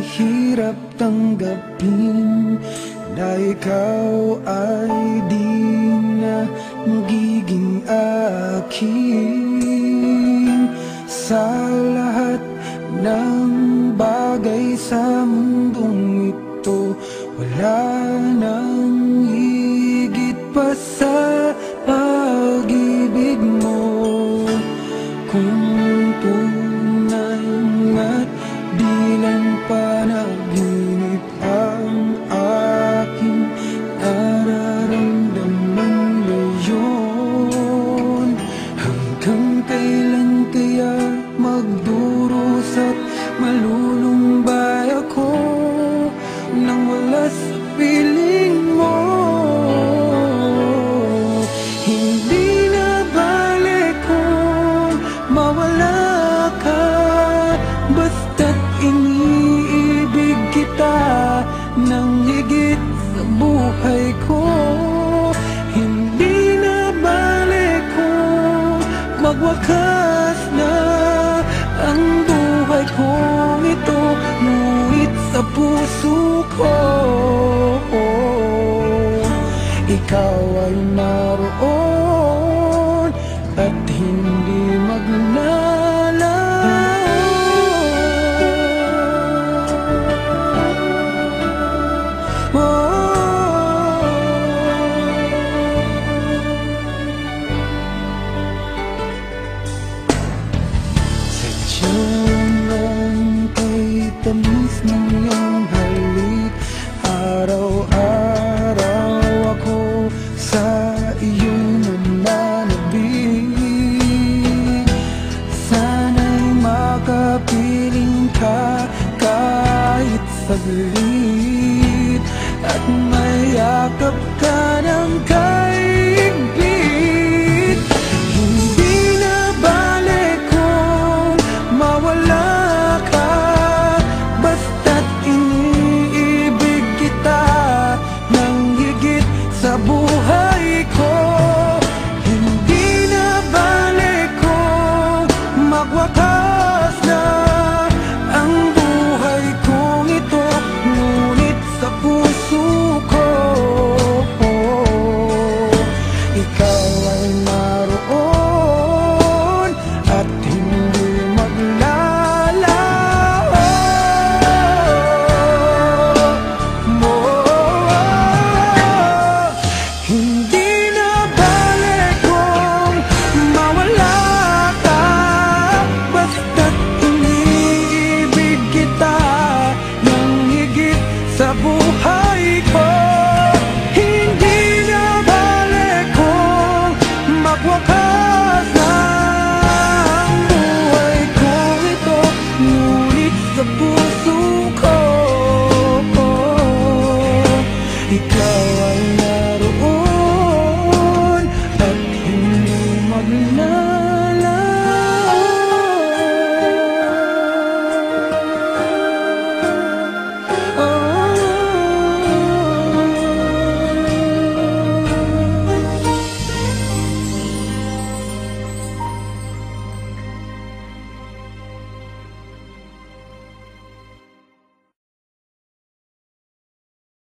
hirap tanggapin na ikaw ay di na magiging akin. Sa lahat ng bagay sa mundong ito, wala nang higit pa sa pag-ibig mo. Kung tunay nga't di lang panaginip ang aking nararamdaman ngayon, hanggang kailan kaya magdurusa at malulumbay ako nang wala sa piling mo? Hindi na balik kung mawala ka, basta't iniibig kita nang higit sa buhay ko. Hindi na balik kung magwakas na ang buhay kong ito, ngunit sa puso ko ikaw ay naroon at hindi maglalaho. Sadyang kay tamis ng iyong halik, araw-araw ako sa iyong nananabik. Sana'y makapiling ka kahit saglit, at mayakap ka ng kaigpit. Hindi na balik kung mawala ka, basta't iniibig kita nang higit sa buhay ko. Hindi na balik kung magwakas na ang buhay kong ito, ngunit sa puso ko ikaw ay naroon at hindi maglalaho. Hindi na balik kung mawala ka, basta't iniibig kita nang higit sa buhay ko. Hindi na balik kung magwakas na ang buhay kong ito, ngunit sa puso ko ikaw ay naroon at hindi maglalaho.